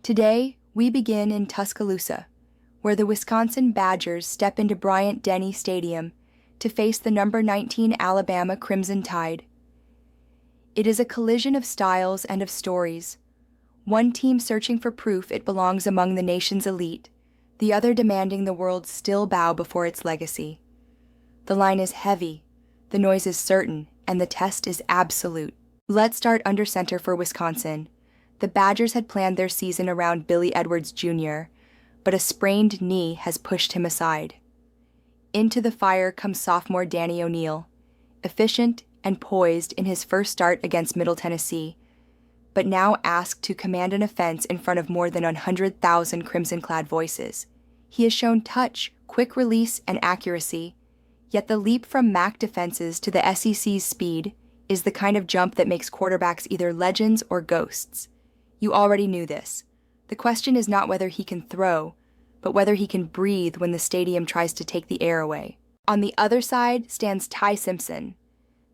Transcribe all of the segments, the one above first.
Today, we begin in Tuscaloosa, where the Wisconsin Badgers step into Bryant-Denny Stadium to face the number 19 Alabama Crimson Tide. It is a collision of styles and of stories, one team searching for proof it belongs among the nation's elite, the other demanding the world still bow before its legacy. The line is heavy, the noise is certain, and the test is absolute. Let's start under center for Wisconsin. The Badgers had planned their season around Billy Edwards Jr., but a sprained knee has pushed him aside. Into the fire comes sophomore Danny O'Neal, efficient and poised in his first start against Middle Tennessee, but now asked to command an offense in front of more than 100,000 crimson-clad voices. He has shown touch, quick release, and accuracy, yet the leap from MAC defenses to the SEC's speed is the kind of jump that makes quarterbacks either legends or ghosts. You already knew this. The question is not whether he can throw, but whether he can breathe when the stadium tries to take the air away. On the other side stands Ty Simpson,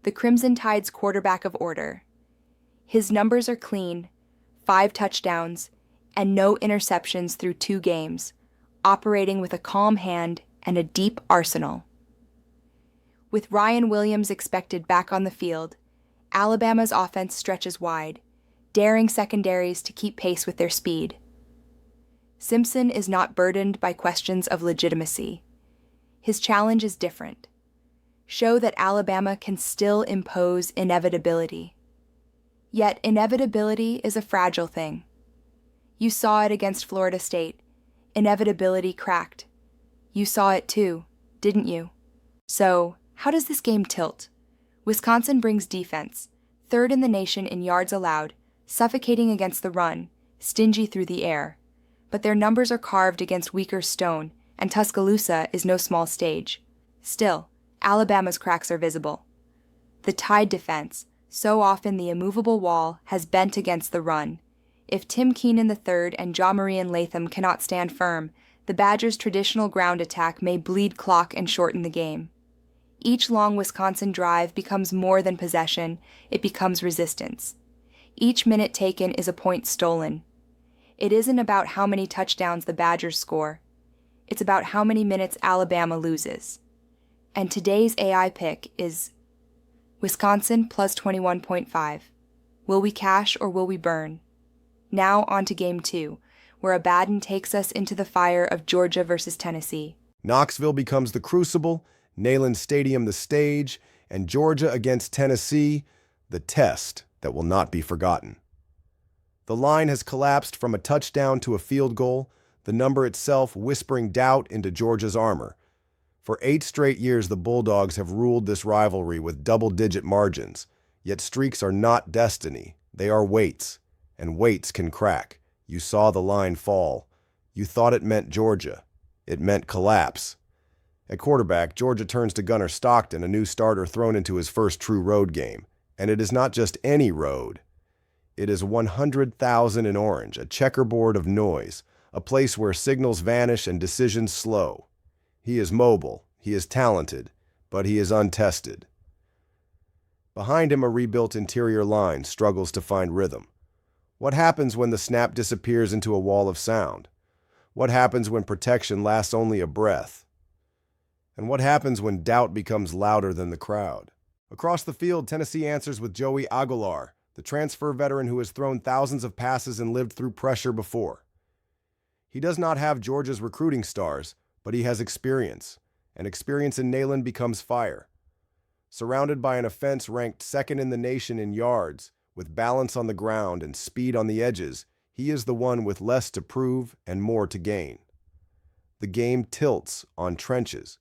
the Crimson Tide's quarterback of order. His numbers are clean, 5 touchdowns, and no interceptions through 2 games, operating with a calm hand and a deep arsenal. With Ryan Williams expected back on the field, Alabama's offense stretches wide, daring secondaries to keep pace with their speed. Simpson is not burdened by questions of legitimacy. His challenge is different. Show that Alabama can still impose inevitability. Yet inevitability is a fragile thing. You saw it against Florida State. Inevitability cracked. You saw it too, didn't you? So, how does this game tilt? Wisconsin brings defense, 3rd in the nation in yards allowed, suffocating against the run, stingy through the air. But their numbers are carved against weaker stone, and Tuscaloosa is no small stage. Still, Alabama's cracks are visible. The Tide defense, so often the immovable wall, has bent against the run. If Tim Keenan III and John Marion Latham cannot stand firm, the Badgers' traditional ground attack may bleed clock and shorten the game. Each long Wisconsin drive becomes more than possession, it becomes resistance. Each minute taken is a point stolen. It isn't about how many touchdowns the Badgers score. It's about how many minutes Alabama loses. And today's AI pick is Wisconsin plus 21.5. Will we cash or will we burn? Now on to Game 2, where Abaddon takes us into the fire of Georgia versus Tennessee. Knoxville becomes the crucible, Neyland Stadium the stage, and Georgia against Tennessee, the test that will not be forgotten. The line has collapsed from a touchdown to a field goal, the number itself whispering doubt into Georgia's armor. For 8 straight years, the Bulldogs have ruled this rivalry with double-digit margins, yet streaks are not destiny, they are weights, and weights can crack. You saw the line fall. You thought it meant Georgia. It meant collapse. At quarterback, Georgia turns to Gunnar Stockton, a new starter thrown into his first true road game. And it is not just any road. It is 100,000 in orange, a checkerboard of noise, a place where signals vanish and decisions slow. He is mobile, he is talented, but he is untested. Behind him, a rebuilt interior line struggles to find rhythm. What happens when the snap disappears into a wall of sound? What happens when protection lasts only a breath? And what happens when doubt becomes louder than the crowd? Across the field, Tennessee answers with Joey Aguilar, the transfer veteran who has thrown thousands of passes and lived through pressure before. He does not have Georgia's recruiting stars, but he has experience, and experience in Neyland becomes fire. Surrounded by an offense ranked 2nd in the nation in yards, with balance on the ground and speed on the edges, he is the one with less to prove and more to gain. The game tilts on trenches.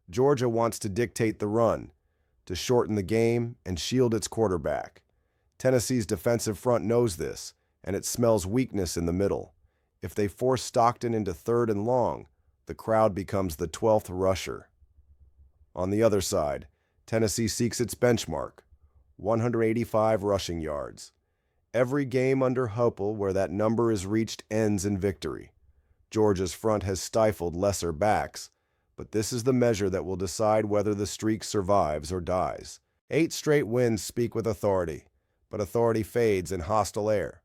Georgia wants to dictate the run, to shorten the game and shield its quarterback. Tennessee's defensive front knows this, and it smells weakness in the middle. If they force Stockton into 3rd and long, the crowd becomes the 12th rusher. On the other side, Tennessee seeks its benchmark, 185 rushing yards. Every game under Heupel where that number is reached ends in victory. Georgia's front has stifled lesser backs, but this is the measure that will decide whether the streak survives or dies. 8 straight wins speak with authority, but authority fades in hostile air.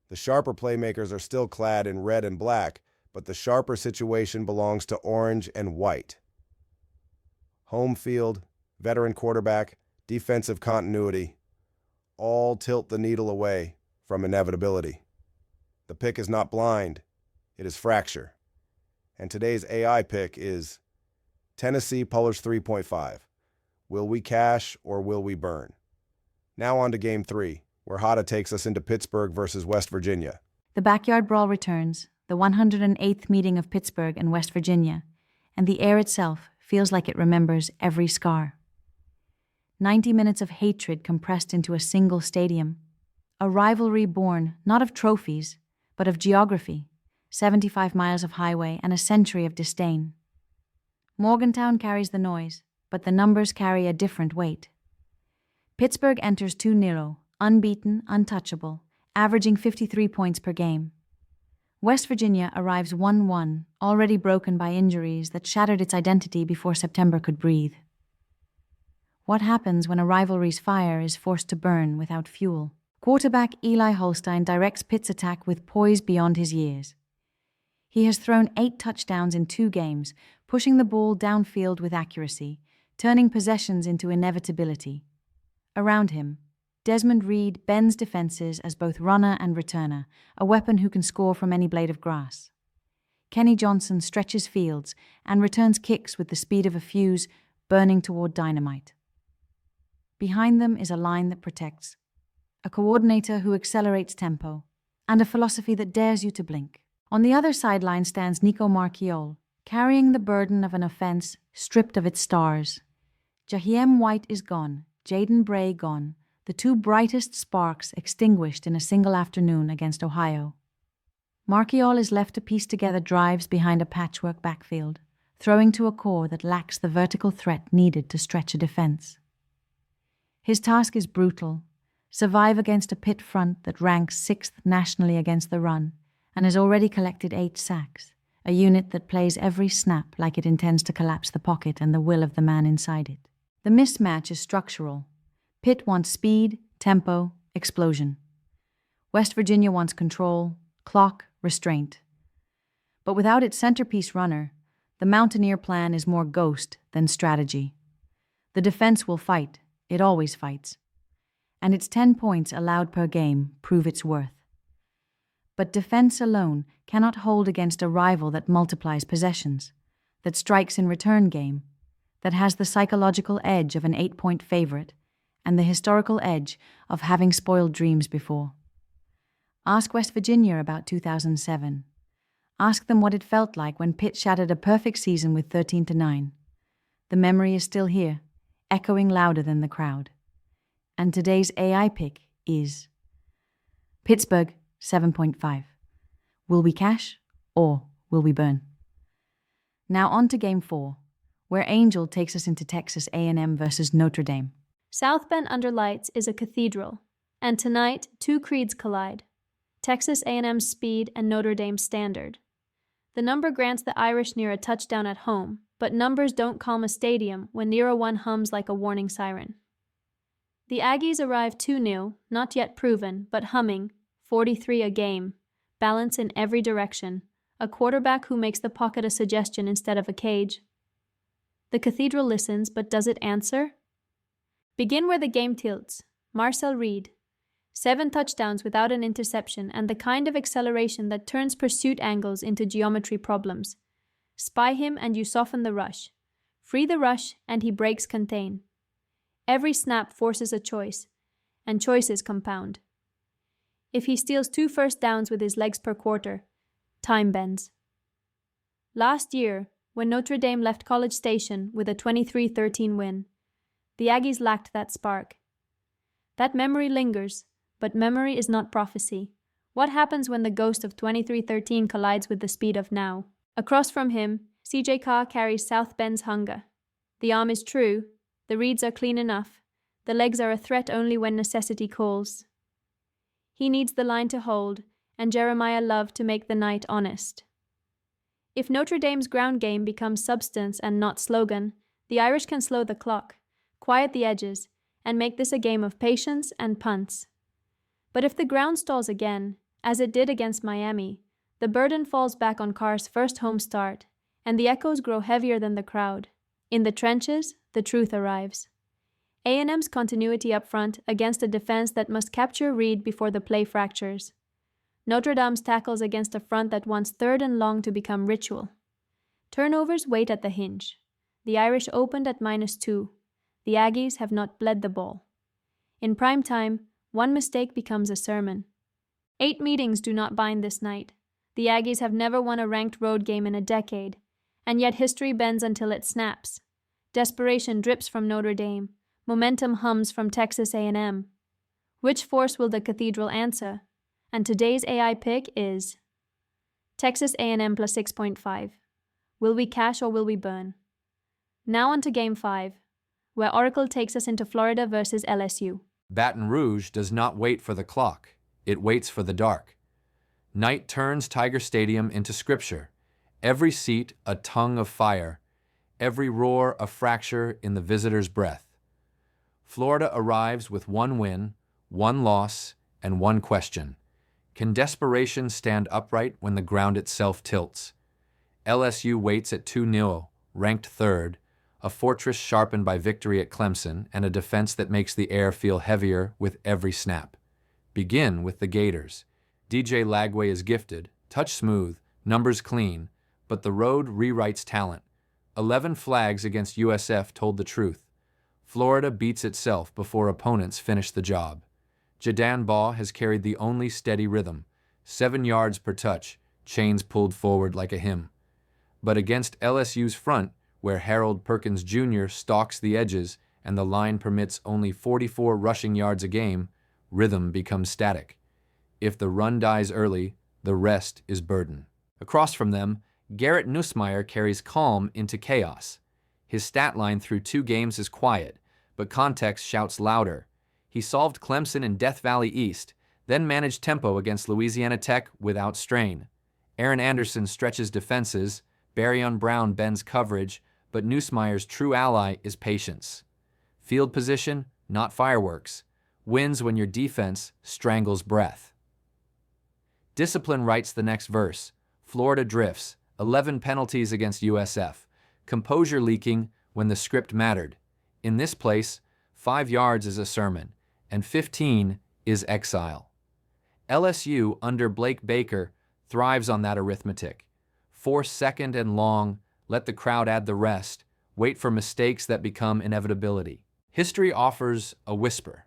The sharper playmakers are still clad in red and black, but the sharper situation belongs to orange and white. Home field, veteran quarterback, defensive continuity, all tilt the needle away from inevitability. The pick is not blind, it is fracture. And today's AI pick is Tennessee published 3.5. Will we cash or will we burn? Now on to Game 3, where Hada takes us into Pittsburgh versus West Virginia. The backyard brawl returns, the 108th meeting of Pittsburgh and West Virginia, and the air itself feels like it remembers every scar. 90 minutes of hatred compressed into a single stadium, a rivalry born not of trophies, but of geography, 75 miles of highway and a century of disdain. Morgantown carries the noise, but the numbers carry a different weight. Pittsburgh enters 2-0, unbeaten, untouchable, averaging 53 points per game. West Virginia arrives 1-1, already broken by injuries that shattered its identity before September could breathe. What happens when a rivalry's fire is forced to burn without fuel? Quarterback Eli Holstein directs Pitt's attack with poise beyond his years. He has thrown 8 touchdowns in 2 games, pushing the ball downfield with accuracy, turning possessions into inevitability. Around him, Desmond Reed bends defenses as both runner and returner, a weapon who can score from any blade of grass. Kenny Johnson stretches fields and returns kicks with the speed of a fuse burning toward dynamite. Behind them is a line that protects, a coordinator who accelerates tempo, and a philosophy that dares you to blink. On the other sideline stands Nico Marchiol, carrying the burden of an offense stripped of its stars. Jaheim White is gone, Jaden Bray gone, the 2 brightest sparks extinguished in a single afternoon against Ohio. Marchiol is left to piece together drives behind a patchwork backfield, throwing to a core that lacks the vertical threat needed to stretch a defense. His task is brutal: survive against a Pitt front that ranks 6th nationally against the run and has already collected 8 sacks, a unit that plays every snap like it intends to collapse the pocket and the will of the man inside it. The mismatch is structural. Pitt wants speed, tempo, explosion. West Virginia wants control, clock, restraint. But without its centerpiece runner, the Mountaineer plan is more ghost than strategy. The defense will fight, it always fights. And its 10 points allowed per game prove its worth. But defense alone cannot hold against a rival that multiplies possessions, that strikes in return game, that has the psychological edge of an 8-point favorite and the historical edge of having spoiled dreams before. Ask West Virginia about 2007. Ask them what it felt like when Pitt shattered a perfect season with 13-9. The memory is still here, echoing louder than the crowd. And today's AI pick is Pittsburgh 7.5. Will we cash or will we burn? Now on to Game 4, where Angel takes us into Texas A&M versus Notre Dame. South Bend under lights is a cathedral, and tonight 2 creeds collide: Texas A&M's speed and Notre Dame's standard. The number grants the Irish near a touchdown at home, but numbers don't calm a stadium when near a 1 hums like a warning siren. The Aggies arrive 2-0, not yet proven, but humming, 43 a game, balance in every direction, a quarterback who makes the pocket a suggestion instead of a cage. The cathedral listens, but does it answer? Begin where the game tilts. Marcel Reed. 7 touchdowns without an interception and the kind of acceleration that turns pursuit angles into geometry problems. Spy him and you soften the rush. Free the rush and he breaks contain. Every snap forces a choice, and choices compound. If he steals 2 first downs with his legs per quarter, time bends. Last year, when Notre Dame left College Station with a 23-13 win, the Aggies lacked that spark. That memory lingers, but memory is not prophecy. What happens when the ghost of 23-13 collides with the speed of now? Across from him, CJ Carr carries South Bend's hunger. The arm is true, the reads are clean enough, the legs are a threat only when necessity calls. He needs the line to hold, and Jeremiah Love to make the night honest. If Notre Dame's ground game becomes substance and not slogan, the Irish can slow the clock, quiet the edges, and make this a game of patience and punts. But if the ground stalls again, As it did against Miami, the burden falls back on Carr's first home start, and the echoes grow heavier than the crowd. In the trenches, the truth arrives. A&M's continuity up front against a defense that must capture Reed before the play fractures. Notre Dame's tackles against a front that wants third and long to become ritual. Turnovers wait at the hinge. The Irish opened at -2. The Aggies have not bled the ball. In prime time, one mistake becomes a sermon. 8 meetings do not bind this night. The Aggies have never won a ranked road game in a decade, and yet history bends until it snaps. Desperation drips from Notre Dame. Momentum hums from Texas A&M. Which force will the Cathedral answer? And today's AI pick is Texas A&M plus 6.5. Will we cash or will we burn? Now on to Game 5, where Oracle takes us into Florida versus LSU. Baton Rouge does not wait for the clock. It waits for the dark. Night turns Tiger Stadium into scripture. Every seat a tongue of fire. Every roar a fracture in the visitor's breath. Florida arrives with 1 win, 1 loss, and 1 question. Can desperation stand upright when the ground itself tilts? LSU waits at 2-0, ranked 3rd, a fortress sharpened by victory at Clemson and a defense that makes the air feel heavier with every snap. Begin with the Gators. DJ Lagway is gifted, touch smooth, numbers clean, but the road rewrites talent. 11 flags against USF told the truth. Florida beats itself before opponents finish the job. Jadan Baugh has carried the only steady rhythm, 7 yards per touch, chains pulled forward like a hymn. But against LSU's front, where Harold Perkins Jr. stalks the edges and the line permits only 44 rushing yards a game, rhythm becomes static. If the run dies early, the rest is burden. Across from them, Garrett Nussmeier carries calm into chaos. His stat line through 2 games is quiet, but context shouts louder. He solved Clemson in Death Valley East, then managed tempo against Louisiana Tech without strain. Aaron Anderson stretches defenses, Barryon Brown bends coverage, but Nussmeier's true ally is patience. Field position, not fireworks, wins when your defense strangles breath. Discipline writes the next verse. Florida drifts, 11 penalties against USF. Composure leaking when the script mattered. In this place, 5 yards is a sermon, and 15 is exile. LSU under Blake Baker thrives on that arithmetic. 4 second and long, let the crowd add the rest, wait for mistakes that become inevitability. History offers a whisper.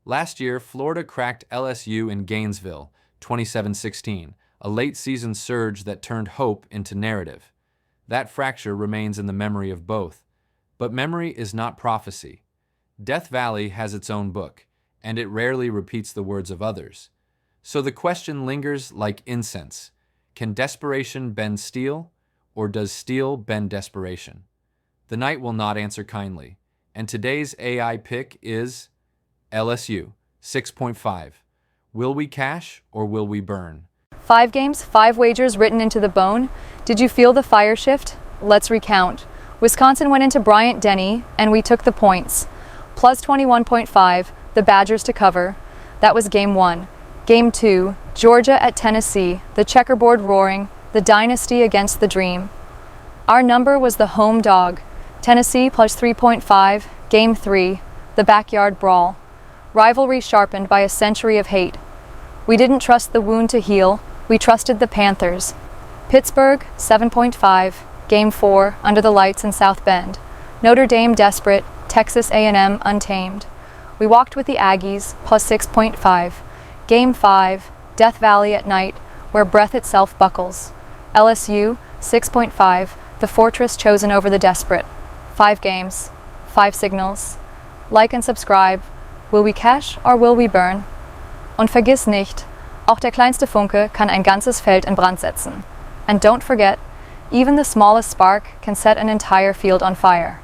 Last year, Florida cracked LSU in Gainesville, 27-16, a late-season surge that turned hope into narrative. That fracture remains in the memory of both. But memory is not prophecy. Death Valley has its own book, and it rarely repeats the words of others. So the question lingers like incense. Can desperation bend steel, or does steel bend desperation? The night will not answer kindly, and today's AI pick is LSU, 6.5. Will we cash or will we burn? 5 games, 5 wagers written into the bone. Did you feel the fire shift? Let's recount. Wisconsin went into Bryant-Denny, and we took the points. Plus 21.5, the Badgers to cover. That was Game 1. Game 2, Georgia at Tennessee, the checkerboard roaring, the dynasty against the dream. Our number was the home dog. Tennessee plus 3.5, Game 3, the backyard brawl. Rivalry sharpened by a century of hate. We didn't trust the wound to heal, we trusted the Panthers. Pittsburgh, 7.5, Game 4, under the lights in South Bend. Notre Dame desperate, Texas A&M untamed. We walked with the Aggies, plus 6.5. Game 5, Death Valley at night, where breath itself buckles. LSU, 6.5, the fortress chosen over the desperate. 5 games, 5 signals. Like and subscribe. Will we cash or will we burn? Und vergiss nicht, auch der kleinste Funke kann ein ganzes Feld in Brand setzen. And don't forget, even the smallest spark can set an entire field on fire.